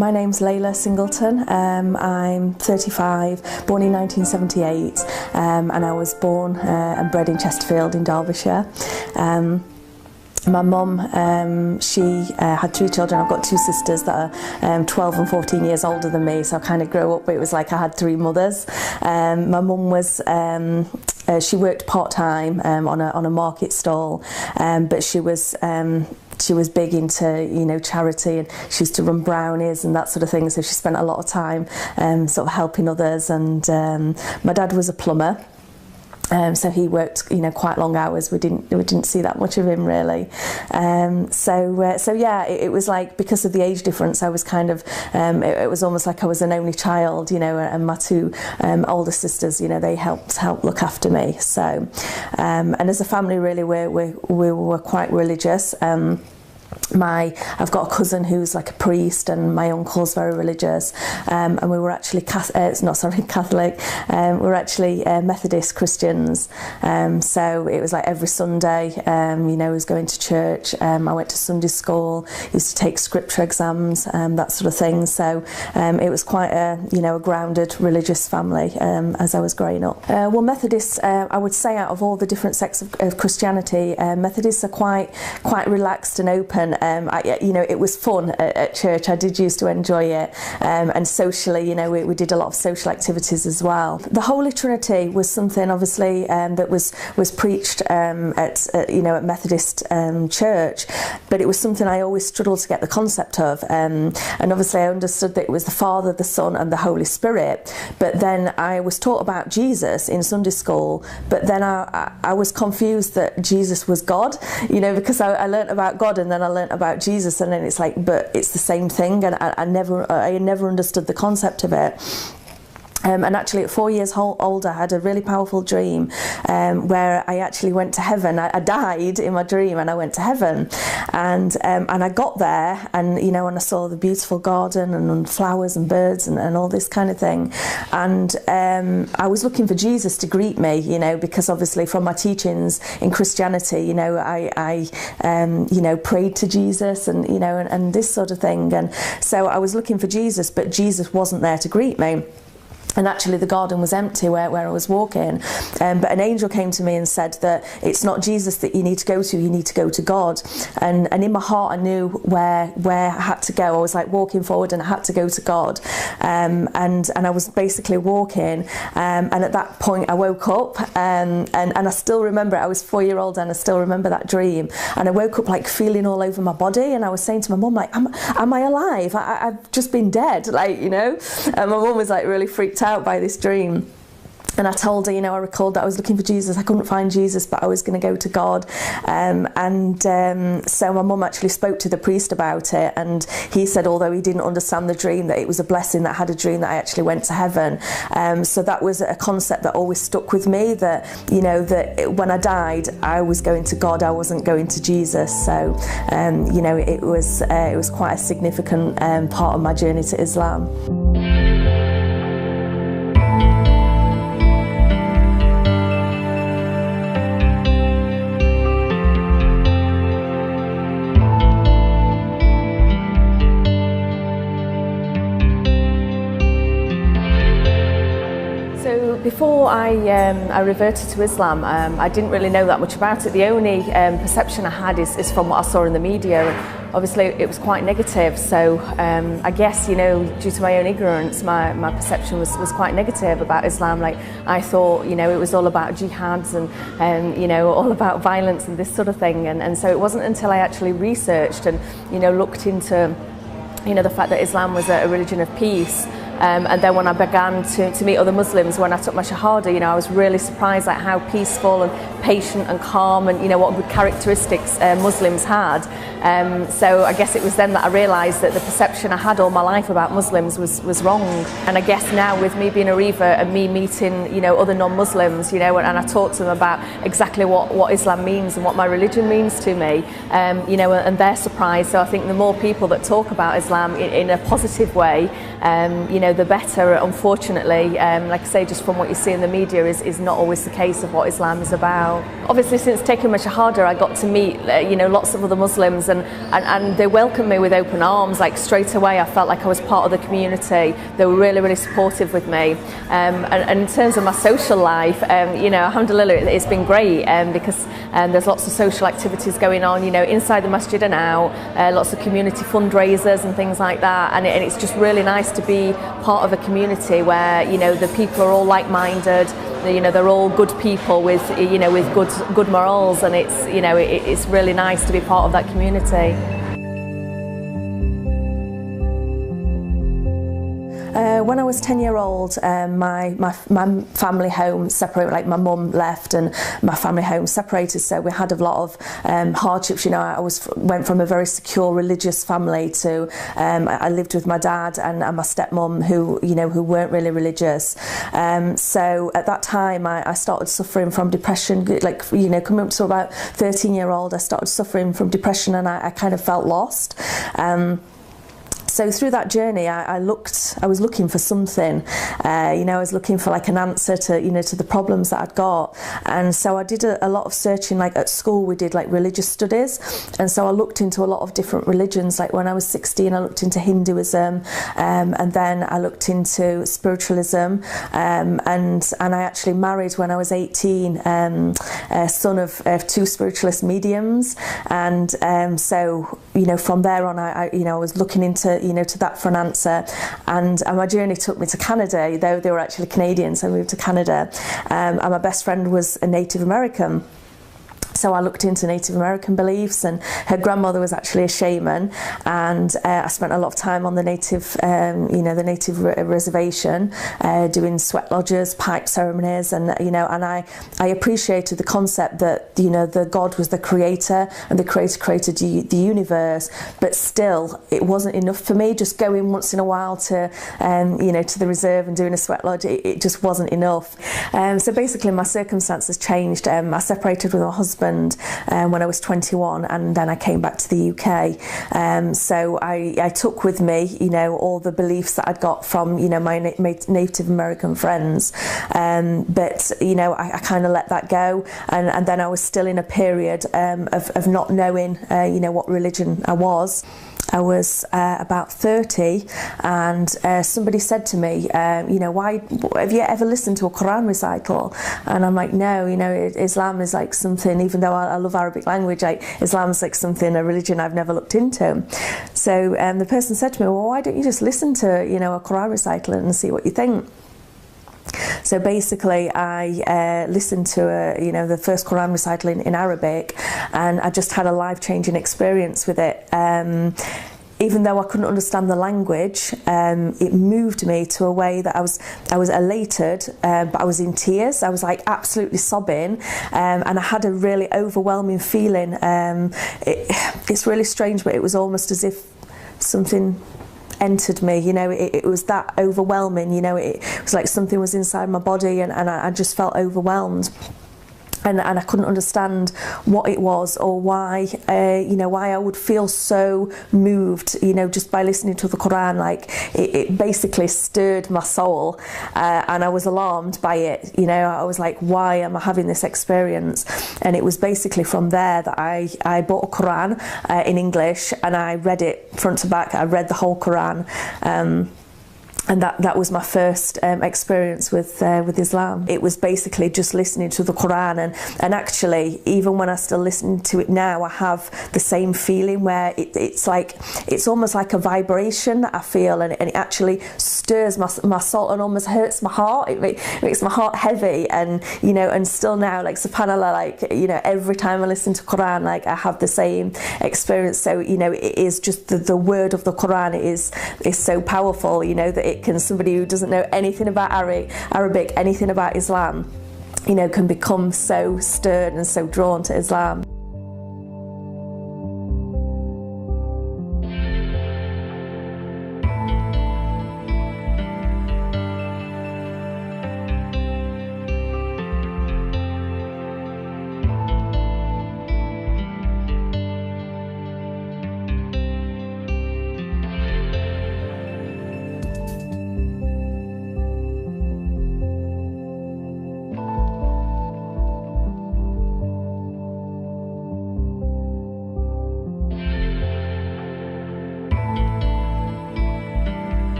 My name's Layla Singleton. I'm 35, born in 1978, and I was born and bred in Chesterfield in Derbyshire. My mum, she had 3 children. I've got 2 sisters that are 12 and 14 years older than me, so I kind of grew up, it was like I had 3 mothers. My mum was, she worked part-time on a market stall, but she was big into, you know, charity, and she used to run brownies and that sort of thing, so she spent a lot of time sort of helping others. And my dad was a plumber. So he worked, you know, quite long hours. We didn't see that much of him really. So yeah, it was like, because of the age difference, I was kind of, it was almost like I was an only child, you know, and my 2 older sisters, you know, they helped look after me. So, and as a family, really, we were quite religious. I've got a cousin who's like a priest, and my uncle's very religious, and we were actually Catholic. We were actually Methodist Christians, so it was like every Sunday, you know, I was going to church. I went to Sunday school, used to take scripture exams, that sort of thing. So it was quite a, you know, a grounded religious family as I was growing up. Well, Methodists, I would say, out of all the different sects of Christianity, Methodists are quite relaxed and open. You know, it was fun at church. I did used to enjoy it, and socially, you know, we did a lot of social activities as well. The Holy Trinity was something, obviously, that was preached at you know, at Methodist church, but it was something I always struggled to get the concept of. And obviously, I understood that it was the Father, the Son, and the Holy Spirit. But then I was taught about Jesus in Sunday school, but then I was confused that Jesus was God, you know, because I learnt about God, and then I learnt about Jesus, and then it's like, but it's the same thing, and I never understood the concept of it. And actually, at 4 years old, I had a really powerful dream where I actually went to heaven. I died in my dream, and I went to heaven, and I got there, and you know, and I saw the beautiful garden and flowers and birds and all this kind of thing, and I was looking for Jesus to greet me, you know, because obviously from my teachings in Christianity, you know, I you know, prayed to Jesus, and you know, and this sort of thing, and so I was looking for Jesus, but Jesus wasn't there to greet me. And actually the garden was empty where I was walking, but an angel came to me and said that it's not Jesus that you need to go to, you need to go to God. And in my heart I knew where I had to go. I was like walking forward, and I had to go to God, and I was basically walking, and at that point I woke up, and I still remember it. I was 4-year-old, and I still remember that dream, and I woke up like feeling all over my body, and I was saying to my mum, like, am I alive? I've just been dead, like, you know. And my mum was like really freaked out by this dream. And I told her, you know, I recalled that I was looking for Jesus. I couldn't find Jesus, but I was going to go to God. So my mum actually spoke to the priest about it, and he said, although he didn't understand the dream, that it was a blessing that I had a dream that I actually went to heaven. So that was a concept that always stuck with me, that, you know, that when I died, I was going to God, I wasn't going to Jesus. So, you know, it was quite a significant part of my journey to Islam. Before I reverted to Islam, I didn't really know that much about it. The only perception I had is from what I saw in the media. Obviously, it was quite negative. So I guess, you know, due to my own ignorance, my perception was quite negative about Islam. Like, I thought, you know, it was all about jihads and you know, all about violence and this sort of thing. And so it wasn't until I actually researched and, you know, looked into, you know, the fact that Islam was a religion of peace. And then when I began to meet other Muslims, when I took my Shahada, you know, I was really surprised at how peaceful and patient and calm, and you know, what good characteristics Muslims had. So I guess it was then that I realised that the perception I had all my life about Muslims was wrong. And I guess now, with me being a Reva and me meeting, you know, other non-Muslims, you know, and I talk to them about exactly what Islam means and what my religion means to me, you know, and they're surprised. So I think the more people that talk about Islam in a positive way, you know, the better. Unfortunately, like I say, just from what you see in the media is not always the case of what Islam is about. out. Obviously, since taking my Shahada, I got to meet, lots of other Muslims, and they welcomed me with open arms. Like straight away, I felt like I was part of the community. They were really, really supportive with me. And in terms of my social life, alhamdulillah, it's been great because there's lots of social activities going on, inside the masjid and out, lots of community fundraisers and things like that. And it's just really nice to be part of a community where, the people are all like-minded. They're all good people with good morals, and it's really nice to be part of that community. When I was 10-year-old, my family home separated. Like my mum left, and my family home separated. So we had a lot of hardships. I went from a very secure religious family to I lived with my dad and my stepmom, who weren't really religious. So at that time, I started suffering from depression. Coming up to about 13-year-old, I started suffering from depression, and I kind of felt lost. So through that journey, I was looking for something, I was looking for like an answer to the problems that I'd got. And so I did a lot of searching. Like at school, we did like religious studies. And so I looked into a lot of different religions. Like when I was 16, I looked into Hinduism, and then I looked into spiritualism, and I actually married when I was 18, a son of two spiritualist mediums. And so, from there on, I was looking into to that for an answer, and my journey took me to Canada. Though they were actually Canadians, I moved to Canada, and my best friend was a Native American. So I looked into Native American beliefs, and her grandmother was actually a shaman, and I spent a lot of time on the native, the native reservation, doing sweat lodges, pipe ceremonies, and and I appreciated the concept that the God was the creator, and the creator created the universe, but still it wasn't enough for me. Just going once in a while to to the reserve and doing a sweat lodge, it just wasn't enough. So basically, my circumstances changed. I separated with my husband when I was 21, and then I came back to the UK. So I took with me, all the beliefs that I'd got from, my Native American friends. But, I kind of let that go. And then I was still in a period of not knowing, what religion I was. I was about 30, and somebody said to me, why have you ever listened to a Quran recital? And I'm like, no, Islam is like something, even though I love Arabic language, Islam is like something, a religion I've never looked into. So the person said to me, well, why don't you just listen to, a Quran recital and see what you think? So basically, I listened to the first Quran recital in Arabic, and I just had a life-changing experience with it. Even though I couldn't understand the language, it moved me to a way that I was elated, but I was in tears. I was like absolutely sobbing, and I had a really overwhelming feeling. It's really strange, but it was almost as if something entered me. It was that overwhelming. It was like something was inside my body, and I just felt overwhelmed. And I couldn't understand what it was, or why I would feel so moved, just by listening to the Quran. Like it basically stirred my soul, and I was alarmed by it. I was like, why am I having this experience? And it was basically from there that I bought a Quran in English, and I read it front to back. I read the whole Quran. And that was my first experience with Islam. It was basically just listening to the Quran, and actually, even when I still listen to it now, I have the same feeling where it's almost like a vibration that I feel, and it actually stirs my soul and almost hurts my heart. It makes my heart heavy, and and still now, like subhanallah, every time I listen to Quran, I have the same experience. So it is just the word of the Quran is so powerful, that it can, somebody who doesn't know anything about Arabic, anything about Islam, can become so stirred and so drawn to Islam.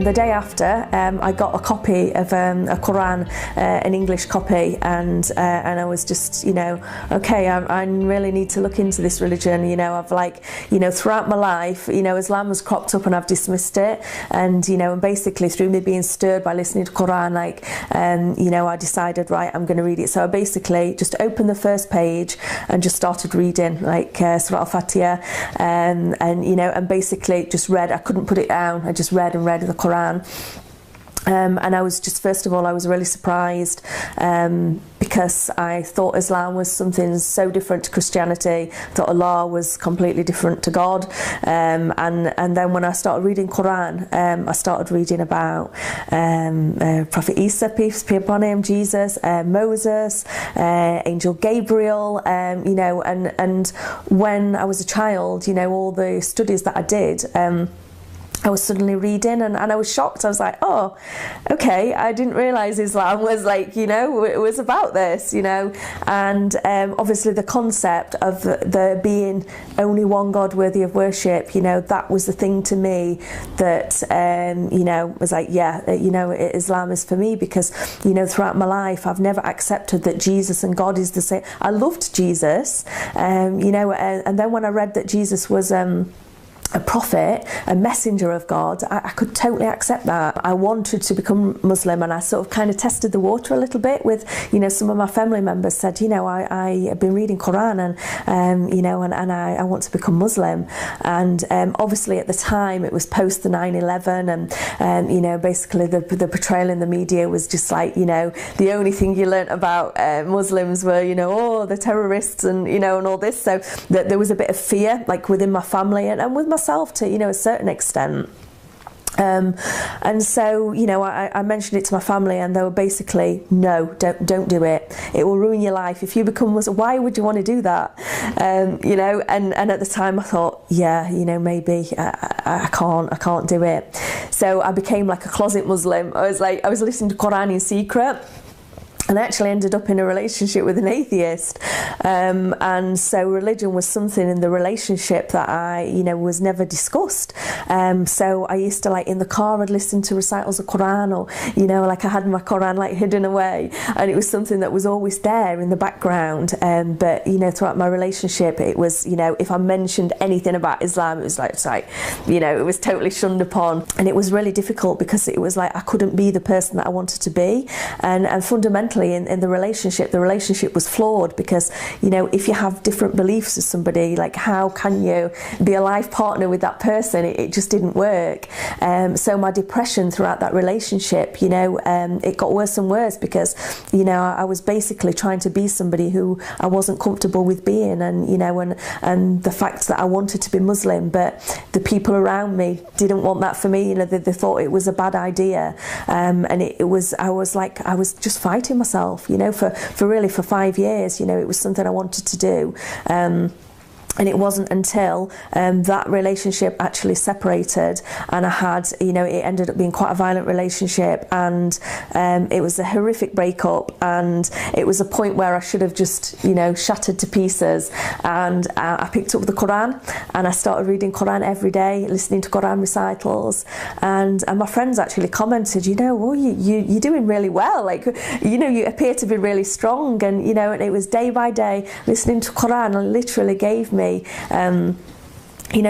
The day after, I got a copy of a Quran, an English copy, and I was just, okay, I really need to look into this religion. I've throughout my life, Islam has cropped up and I've dismissed it, and basically through me being stirred by listening to Quran, I decided, right, I'm going to read it. So I basically just opened the first page and just started reading, Surah Al-Fatiha, and basically just read. I couldn't put it down. I just read and read the Quran. And I was just, first of all, I was really surprised because I thought Islam was something so different to Christianity. I thought Allah was completely different to God. And then when I started reading Quran, I started reading about Prophet Isa, peace be upon him, Jesus, Moses, Angel Gabriel, and when I was a child, all the studies that I did, I was suddenly reading and I was shocked. I was like, oh, okay, I didn't realise Islam was it was about this, and obviously the concept of there being only one God worthy of worship, that was the thing to me that, was like, yeah, Islam is for me, because, throughout my life, I've never accepted that Jesus and God is the same. I loved Jesus, and then when I read that Jesus was, a prophet, a messenger of God, I could totally accept that. I wanted to become Muslim, and I sort of kind of tested the water a little bit with, some of my family members said, I have been reading Quran and I want to become Muslim. And obviously at the time it was post the 9/11 and basically the portrayal in the media was just the only thing you learnt about Muslims were, the terrorists and, and all this. So that there was a bit of fear within my family and with myself to a certain extent. And so, I mentioned it to my family, and they were basically, no, don't do it. It will ruin your life. If you become Muslim, why would you want to do that? And at the time I thought, yeah, maybe I can't do it. So I became like a closet Muslim. I was listening to Quran in secret. And I actually ended up in a relationship with an atheist. And so religion was something in the relationship that was never discussed. So I used to in the car, I'd listen to recitals of Quran, or, I had my Quran hidden away. And it was something that was always there in the background. But, throughout my relationship, it was, if I mentioned anything about Islam, it was it was totally shunned upon. And it was really difficult because it was I couldn't be the person that I wanted to be. And fundamentally, in the relationship was flawed because, if you have different beliefs with somebody, how can you be a life partner with that person? It just didn't work. So my depression throughout that relationship, it got worse and worse because, I was basically trying to be somebody who I wasn't comfortable with being, and the fact that I wanted to be Muslim, but the people around me didn't want that for me. They thought it was a bad idea, and I was just fighting myself, for 5 years. It was something I wanted to do. And it wasn't until that relationship actually separated, and I had, it ended up being quite a violent relationship, and it was a horrific breakup, and it was a point where I should have just, shattered to pieces. And I picked up the Quran and I started reading Quran every day, listening to Quran recitals, and my friends actually commented, you're doing really well, you appear to be really strong, and and it was day by day listening to Quran, and literally gave me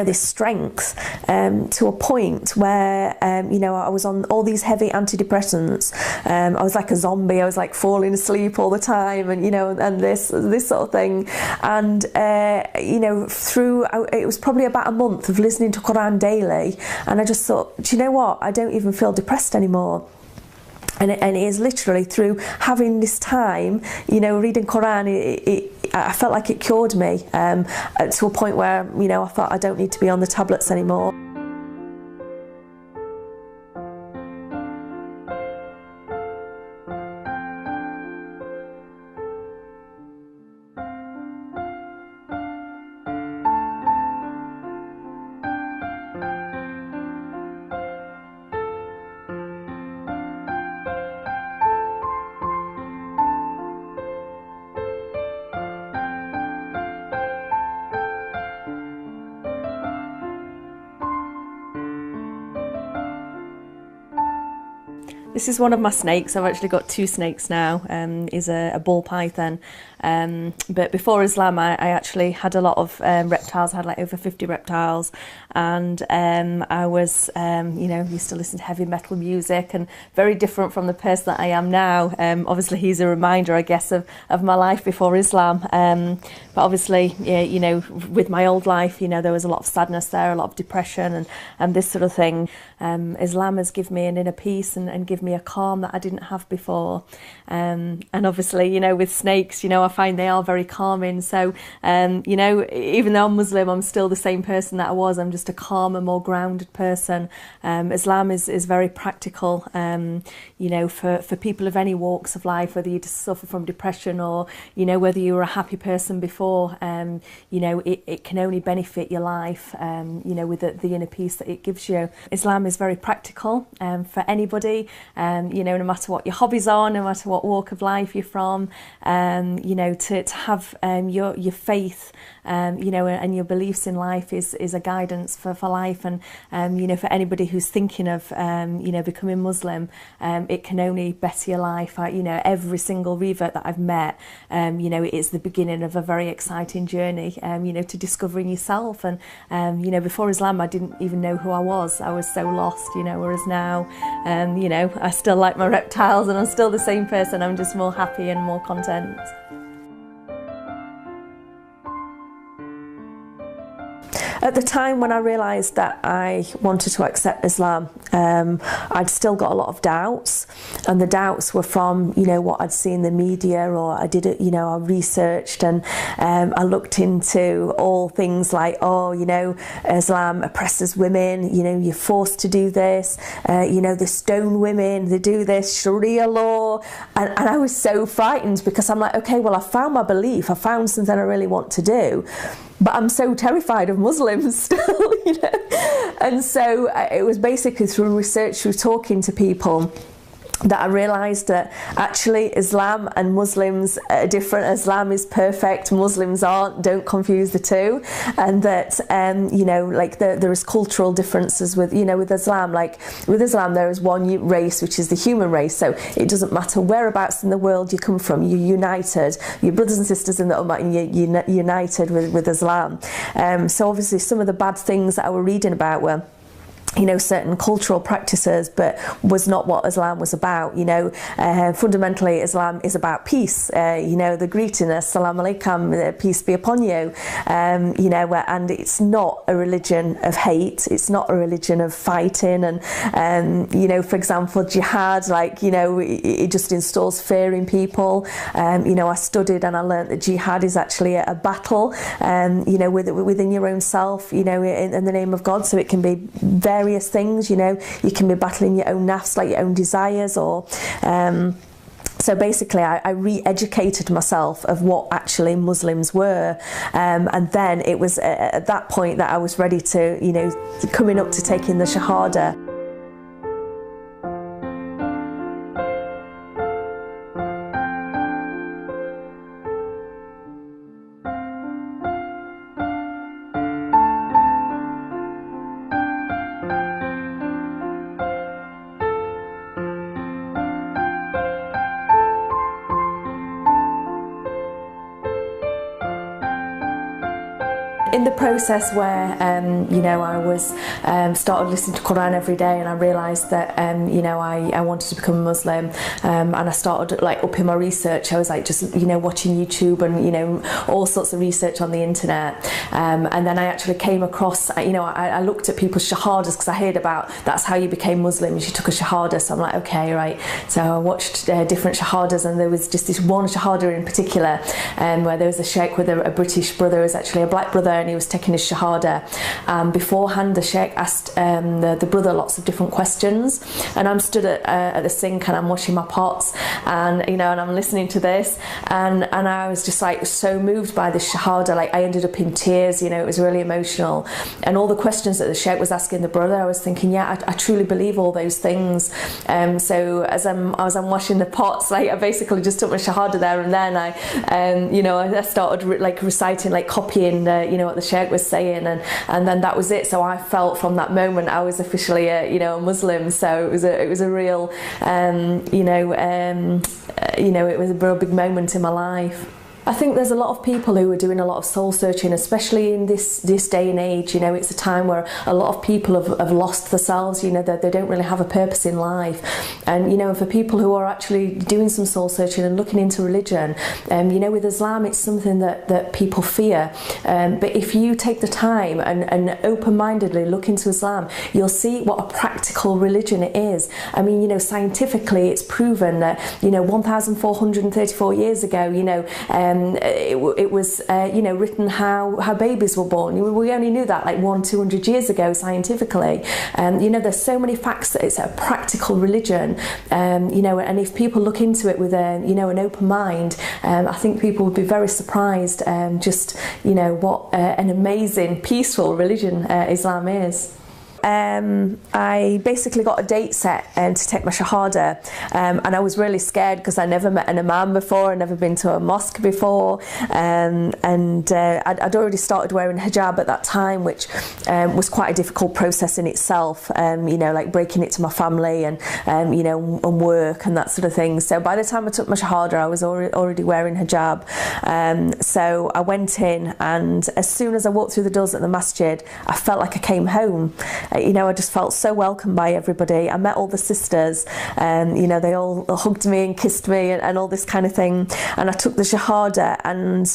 this strength to a point where I was on all these heavy antidepressants. I was like a zombie. I was falling asleep all the time, and and this sort of thing. And it was probably about a month of listening to Quran daily, and I just thought, do you know what? I don't even feel depressed anymore. And it is literally through having this time, reading Quran, I felt like it cured me to a point where, I thought I don't need to be on the tablets anymore. This is one of my snakes. I've actually got two snakes now. Is a ball python. But before Islam, I actually had a lot of reptiles. I had like over 50 reptiles, and I was, used to listen to heavy metal music, and very different from the person that I am now. Obviously, he's a reminder, I guess, of my life before Islam. But obviously, yeah, with my old life, there was a lot of sadness there, a lot of depression, and this sort of thing. Islam has given me an inner peace and given me a calm that I didn't have before. And obviously, with snakes, I find they are very calming. So, even though I'm Muslim, I'm still the same person that I was. I'm just a calmer, more grounded person. Islam is very practical, for people of any walks of life, whether you just suffer from depression or, whether you were a happy person before, it can only benefit your life, with the inner peace that it gives you. Islam is very practical for anybody, no matter what your hobbies are, no matter what walk of life you're from, to have your faith, and your beliefs in life is a guidance for life. And, for anybody who's thinking of, becoming Muslim, it can only better your life. Every single revert that I've met, it is the beginning of a very exciting journey, to discovering yourself. And, before Islam, I didn't even know who I was. I was so lost, whereas now, I still like my reptiles and I'm still the same person. I'm just more happy and more content. At the time when I realised that I wanted to accept Islam, I'd still got a lot of doubts, and the doubts were from, what I'd seen in the media, or I did it, I researched and I looked into all things like, Islam oppresses women, you're forced to do this, they stone women, they do this, Sharia law, and I was so frightened because I'm like, okay, well, I found my belief, I found something I really want to do, but I'm so terrified of Muslims still, And so it was basically through research, through talking to people, that I realised that actually Islam and Muslims are different. Islam is perfect, Muslims aren't, don't confuse the two. And that, there is cultural differences with Islam. Like with Islam, there is one race, which is the human race. So it doesn't matter whereabouts in the world you come from, you're united. Your brothers and sisters in the Ummah, and you're united with Islam. So obviously some of the bad things that I was reading about were, certain cultural practices, but was not what Islam was about. Fundamentally, Islam is about peace. The greeting, Assalamu alaikum, peace be upon you. And it's not a religion of hate. It's not a religion of fighting. And for example, jihad, it just installs fear in people. I studied and I learned that jihad is actually a battle, within your own self, in the name of God. So it can be various things, you can be battling your own nafs, like your own desires, or so basically I re-educated myself of what actually Muslims were, and then it was at that point that I was ready to, coming up to taking the Shahada. In the process where, I was started listening to Quran every day, and I realised that, I wanted to become a Muslim, and I started upping my research. I was just, watching YouTube and, all sorts of research on the internet. And then I actually came across, I looked at people's shahadas because I heard about that's how you became Muslim, you took a shahada. So I'm like, okay, right. So I watched different shahadas, and there was just this one shahada in particular, where there was a sheikh with a British brother, who was actually a black brother, and he was taking his shahada. Beforehand, the sheikh asked the brother lots of different questions, and I'm stood at the sink and I'm washing my pots, and and I'm listening to this, and I was just so moved by this shahada. I ended up in tears. It was really emotional, and all the questions that the sheikh was asking the brother, I was thinking, yeah, I truly believe all those things. So as I'm washing the pots, I basically just took my shahada there and then. I started reciting, copying what the sheikh was saying, and then that was it. So I felt from that moment I was officially a Muslim. So it was a real it was a real big moment in my life. I think there's a lot of people who are doing a lot of soul searching, especially in this day and age. It's a time where a lot of people have lost themselves, that they don't really have a purpose in life. And, for people who are actually doing some soul searching and looking into religion, with Islam, it's something that people fear. But if you take the time and open-mindedly look into Islam, you'll see what a practical religion it is. I mean, scientifically, it's proven that, 1,434 years ago, it was written how babies were born. We only knew that like 200 years ago scientifically. There's so many facts that it's a practical religion. And if people look into it with an open mind, I think people would be very surprised what an amazing peaceful religion Islam is. I basically got a date set to take my Shahada, and I was really scared because I never met an imam before, I'd never been to a mosque before, and I'd already started wearing hijab at that time, which was quite a difficult process in itself, like breaking it to my family and work and that sort of thing. So by the time I took my Shahada, I was already wearing hijab. So I went in, and as soon as I walked through the doors at the masjid, I felt like I came home. I just felt so welcomed by everybody. I met all the sisters, and they all hugged me and kissed me and all this kind of thing. And I took the Shahada, and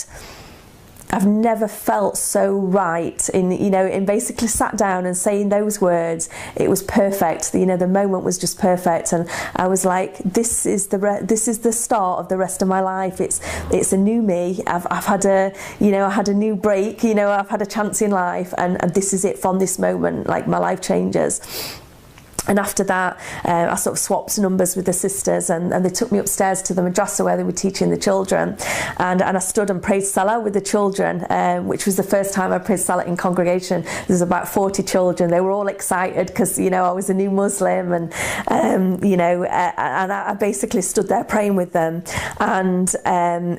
I've never felt so right in basically sat down and saying those words. It was perfect. The moment was just perfect, and I was like, this is the start of the rest of my life. It's a new me. I've had I had a new break. I've had a chance in life, and this is it from this moment. Like, my life changes. And after that, I sort of swapped numbers with the sisters, and they took me upstairs to the madrasa where they were teaching the children, and I stood and prayed Salah with the children, which was the first time I prayed Salah in congregation. There's about 40 children. They were all excited because I was a new Muslim, and and I basically stood there praying with them, and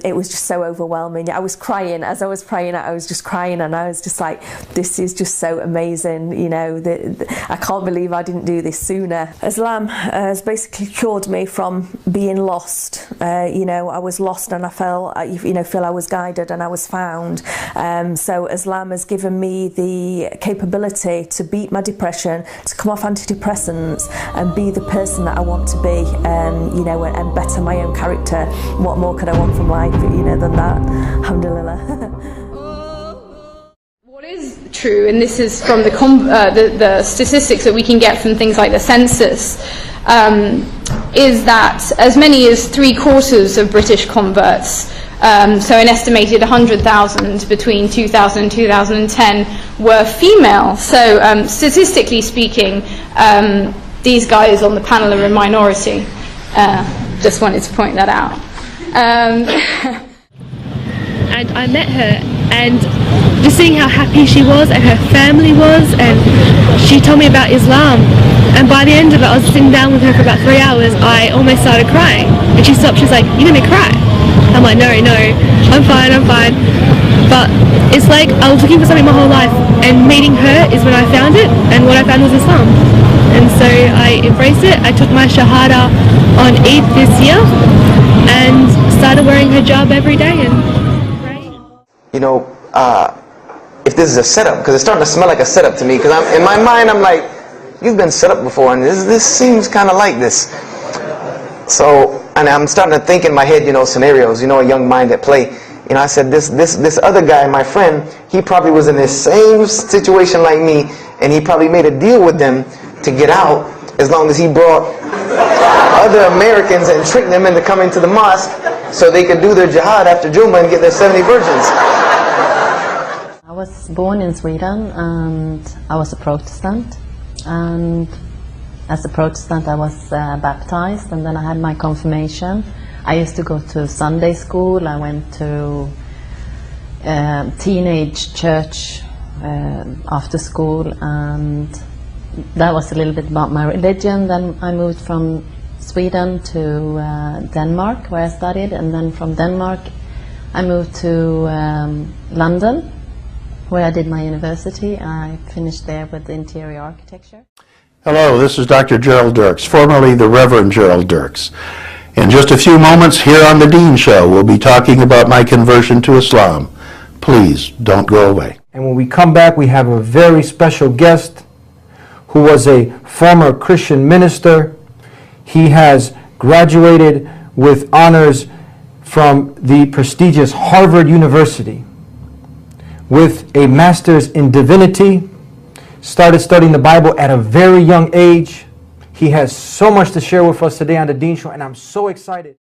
it was just so overwhelming. I was crying as I was praying. I was just crying, and I was just like, this is just so amazing. I can't believe I didn't do this sooner. Islam has basically cured me from being lost. I was lost, and I feel I was guided and I was found. So Islam has given me the capability to beat my depression, to come off antidepressants and be the person that I want to be, and better my own character. What more could I want from life, than that? Alhamdulillah. Is true, and this is from the statistics that we can get from things like the census, is that as many as 3/4 of British converts, so an estimated 100,000 between 2000 and 2010, were female. So statistically speaking, these guys on the panel are a minority. Just wanted to point that out. And I met her, and just seeing how happy she was and her family was, and she told me about Islam, and by the end of it, I was sitting down with her for about 3 hours. I almost started crying, and she stopped. She's like, "You're gonna cry?" I'm like, no, I'm fine. But it's like I was looking for something my whole life, and meeting her is when I found it, and what I found was Islam. And so I embraced it. I took my Shahada on Eid this year and started wearing hijab every day. And if this is a setup, because it's starting to smell like a setup to me, because in my mind I'm like, you've been set up before, and this seems kind of like this. So, and I'm starting to think in my head, scenarios, a young mind at play. I said, this other guy, my friend, he probably was in the same situation like me, and he probably made a deal with them to get out, as long as he brought other Americans and tricked them into coming to the mosque so they could do their jihad after Jummah and get their 70 virgins. I was born in Sweden, and I was a Protestant, and as a Protestant I was baptized, and then I had my confirmation. I used to go to Sunday school. I went to teenage church after school, and that was a little bit about my religion. Then I moved from Sweden to Denmark, where I studied, and then from Denmark I moved to London, where I did my university. I finished there with interior architecture. Hello, this is Dr. Gerald Dirks, formerly the Reverend Gerald Dirks. In just a few moments here on The Dean Show, we'll be talking about my conversion to Islam. Please don't go away. And when we come back, we have a very special guest who was a former Christian minister. He has graduated with honors from the prestigious Harvard University with a master's in divinity, started studying the Bible at a very young age. He has so much to share with us today on The Dean Show, and I'm so excited.